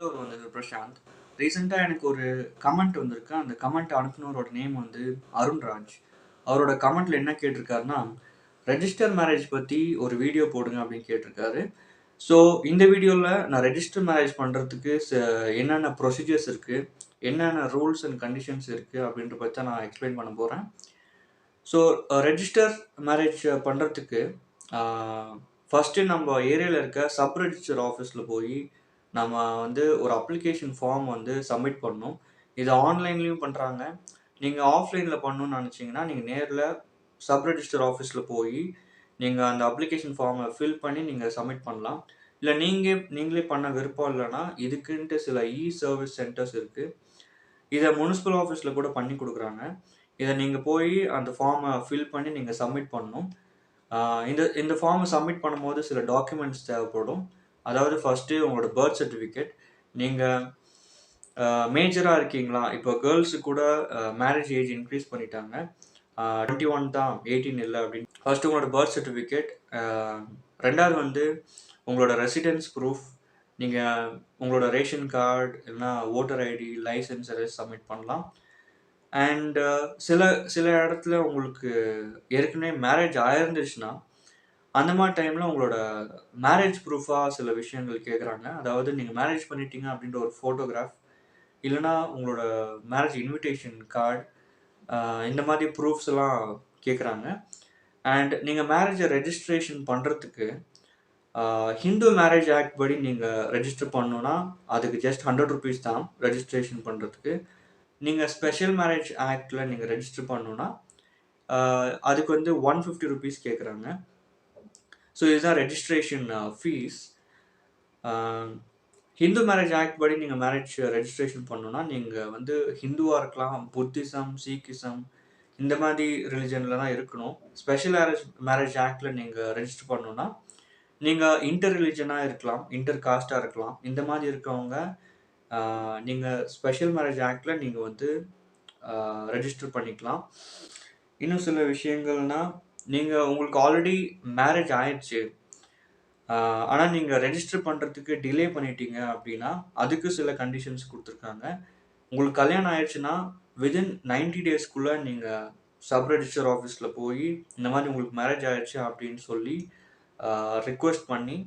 வந்து பிரசாந்த். ரீசெண்டா எனக்கு ஒரு கமெண்ட் வந்திருக்கு. அந்த கமெண்ட் அனுப்புனவரோட நேம் வந்து அருண்ராஜ். அவரோட கமெண்ட்ல என்ன கேட்டிருக்காருன்னா, ரெஜிஸ்டர் மேரேஜ் பத்தி ஒரு வீடியோ போடுங்க அப்படின்னு கேட்டிருக்காரு. ஸோ இந்த வீடியோல நான் ரெஜிஸ்டர் மேரேஜ் பண்றதுக்கு என்னென்ன ப்ரொசீஜர்ஸ் இருக்கு, என்னென்ன ரூல்ஸ் அண்ட் கண்டிஷன்ஸ் இருக்கு அப்படின்ற பத்தி தான் நான் எக்ஸ்பிளைன் பண்ண போறேன். ஸோ ரெஜிஸ்டர் மேரேஜ் பண்றதுக்கு ஃபர்ஸ்ட்டு நம்ம ஏரியால இருக்க சப் ரெஜிஸ்டர் ஆஃபீஸ்ல போய் நம்ம வந்து ஒரு அப்ளிகேஷன் ஃபார்ம் வந்து சப்மிட் பண்ணணும். இது ஆன்லைன்லேயும் பண்ணுறாங்க. நீங்கள் ஆஃப்லைனில் பண்ணணும்னு நினச்சிங்கன்னா, நீங்கள் நேரில் சப் ரெஜிஸ்டர் ஆஃபீஸில் போய் நீங்கள் அந்த அப்ளிகேஷன் ஃபார்மை ஃபில் பண்ணி நீங்கள் சப்மிட் பண்ணலாம். இல்லை நீங்களே பண்ண விருப்பம் இல்லைன்னா, இதுக்குன்ட்டு சில சர்வீஸ் சென்டர்ஸ் இருக்குது. இதை முனிசிபல் ஆஃபீஸில் கூட பண்ணி கொடுக்குறாங்க. இதை நீங்கள் போய் அந்த ஃபார்மை ஃபில் பண்ணி நீங்கள் சப்மிட் பண்ணணும். இந்த இந்த ஃபார்மை சப்மிட் பண்ணும்போது சில டாக்குமெண்ட்ஸ் தேவைப்படும். அதாவது ஃபஸ்ட்டு உங்களோட பர்த் சர்டிஃபிகேட். நீங்கள் மேஜராக இருக்கீங்களா? இப்போ கேர்ள்ஸு கூட மேரேஜ் ஏஜ் இன்க்ரீஸ் பண்ணிட்டாங்க. 21 தான், 18 இல்லை அப்படின்னு. ஃபஸ்ட்டு உங்களோட பர்த் சர்டிஃபிகேட். ரெண்டாவது வந்து உங்களோட ரெசிடென்ஸ் ப்ரூஃப். நீங்கள் உங்களோட ரேஷன் கார்டு இல்லைனா ஓட்டர் ஐடி, லைசன்ஸ் எல்லாம் சப்மிட் பண்ணலாம். அண்ட் சில இடத்துல உங்களுக்கு ஏற்கனவே மேரேஜ் ஆயிருந்துச்சுன்னா, அந்த மாதிரி டைமில் உங்களோட மேரேஜ் ப்ரூஃபாக சில விஷயங்கள் கேட்குறாங்க. அதாவது நீங்கள் மேரேஜ் பண்ணிட்டீங்க அப்படின்ற ஒரு ஃபோட்டோகிராஃப், இல்லைனா உங்களோட மேரேஜ் இன்விடேஷன் கார்டு, இந்த மாதிரி ப்ரூஃப்ஸ் எல்லாம் கேட்குறாங்க. அண்ட் நீங்கள் மேரேஜை ரெஜிஸ்ட்ரேஷன் பண்ணுறதுக்கு ஹிந்து மேரேஜ் ஆக்ட் படி நீங்கள் ரெஜிஸ்டர் பண்ணணுன்னா அதுக்கு ஜஸ்ட் 100 rupees தான் ரெஜிஸ்ட்ரேஷன் பண்ணுறதுக்கு. நீங்கள் ஸ்பெஷல் மேரேஜ் ஆக்டில் நீங்கள் ரெஜிஸ்டர் பண்ணணுன்னா அதுக்கு வந்து 150 rupees கேட்குறாங்க. ஸோ இதுதான் registration fees. Hindu marriage act படி நீங்கள் மேரேஜ் ரெஜிஸ்ட்ரேஷன் பண்ணணுன்னா நீங்கள் வந்து ஹிந்துவாக இருக்கலாம், புத்திசம், சீக்கிசம் இந்த மாதிரி ரிலிஜனில் தான் இருக்கணும். ஸ்பெஷல் மேரேஜ் ஆக்டில் நீங்கள் ரெஜிஸ்டர் பண்ணணுன்னா நீங்கள் இன்டர் ரிலிஜனாக இருக்கலாம், இன்டர் காஸ்ட்டாக இருக்கலாம். இந்த மாதிரி இருக்கவங்க நீங்கள் ஸ்பெஷல் மேரேஜ் ஆக்டில் நீங்கள் வந்து ரெஜிஸ்டர் பண்ணிக்கலாம். இன்னும் சில விஷயங்கள்னால், நீங்கள் உங்களுக்கு ஆல்ரெடி மேரேஜ் ஆயிடுச்சு, ஆனால் நீங்கள் ரெஜிஸ்டர் பண்ணுறதுக்கு டிலே பண்ணிட்டீங்க அப்படின்னா அதுக்கு சில கண்டிஷன்ஸ் கொடுத்துருக்காங்க. உங்களுக்கு கல்யாணம் ஆயிடுச்சுன்னா விதின் 90 daysக்குள்ளே நீங்கள் சப் ரெஜிஸ்டர் ஆஃபீஸில் போய் இந்த மாதிரி உங்களுக்கு மேரேஜ் ஆயிடுச்சு அப்படின்னு சொல்லி ரிக்வெஸ்ட் பண்ணி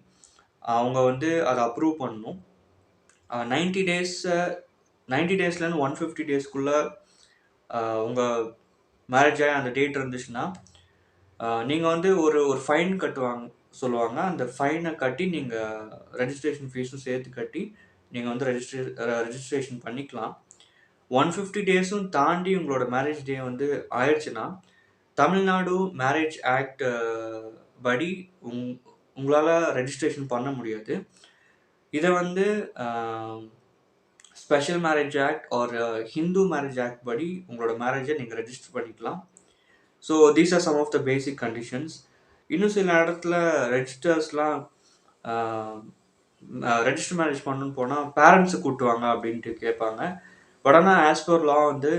அவங்க வந்து அதை அப்ரூவ் பண்ணணும். 90 டேஸ்லேருந்து 150 daysக்குள்ளே உங்கள் மேரேஜ் ஆகி அந்த டேட் இருந்துச்சுன்னா நீங்கள் வந்து ஒரு ஃபைன் சொல்லுவாங்க. அந்த ஃபைனை கட்டி நீங்கள் ரெஜிஸ்ட்ரேஷன் ஃபீஸும் சேர்த்து கட்டி நீங்கள் வந்து ரெஜிஸ்ட்ரேஷன் பண்ணிக்கலாம். 150 daysம் தாண்டி உங்களோட மேரேஜ் டே வந்து ஆயிடுச்சுன்னா தமிழ்நாடு மேரேஜ் ஆக்ட் படி உங்களால் ரெஜிஸ்ட்ரேஷன் பண்ண முடியாது. இதை வந்து ஸ்பெஷல் மேரேஜ் ஆக்ட் ஒரு ஹிந்து மேரேஜ் ஆக்ட் படி உங்களோட மேரேஜை நீங்கள் ரெஜிஸ்டர் பண்ணிக்கலாம். So these are some of the basic conditions. இன்னும் சில இடத்துல ரெஜிஸ்டர்ஸ்லாம் ரெஜிஸ்டர் மேரேஜ் பண்ணணுன்னு போனால் பேரண்ட்ஸை கூட்டுவாங்க அப்படின்ட்டு கேட்பாங்க. பட் ஆனால் ஆஸ் பர் லா வந்து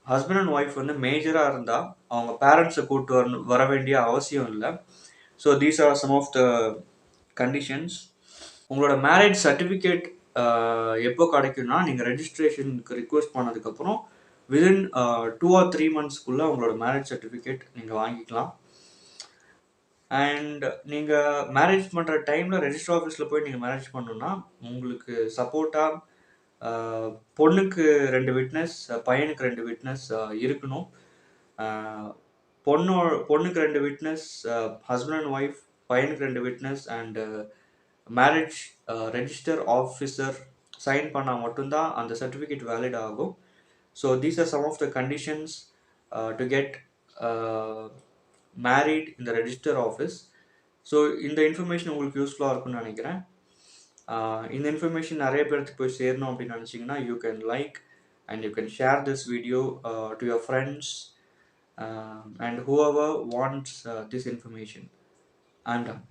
ஹஸ்பண்ட் அண்ட் ஒய்ஃப் வந்து மேஜராக இருந்தால் அவங்க பேரண்ட்ஸை கூட்டு வர வேண்டிய அவசியம் இல்லை. So these are some of the conditions. உங்களோட மேரேஜ் சர்டிஃபிகேட் எப்போ கிடைக்கும்னா நீங்கள் ரெஜிஸ்ட்ரேஷனுக்கு ரிக்வெஸ்ட் பண்ணதுக்கப்புறம் விதின் 2 or 3 monthsக்குள்ளே உங்களோட மேரேஜ் சர்டிஃபிகேட் நீங்கள் வாங்கிக்கலாம். அண்ட் நீங்கள் மேரேஜ் பண்ணுற டைமில் ரெஜிஸ்டர் ஆஃபீஸில் போய் நீங்கள் மேரேஜ் பண்ணணுன்னா உங்களுக்கு சப்போர்ட்டாக பொண்ணுக்கு 2 விட்னஸ், பையனுக்கு 2 விட்னஸ் இருக்கணும். பொண்ணுக்கு 2 விட்னஸ், ஹஸ்பண்ட் அண்ட் ஒய்ஃப், பையனுக்கு 2 witness and marriage register officer sign பண்ணால் மட்டும்தான் அந்த சர்டிஃபிகேட் வேலிட் ஆகும். So these are some of the conditions to get married in the register office. ஸோ இந்த இன்ஃபர்மேஷன் உங்களுக்கு யூஸ்ஃபுல்லாக இருக்கும்னு நினைக்கிறேன். இந்த இன்ஃபர்மேஷன் நிறைய பேருக்கு போய் சேரணும் அப்படின்னு நினச்சிங்கன்னா you can like and you can share this video to your friends and whoever wants this information. I'm done.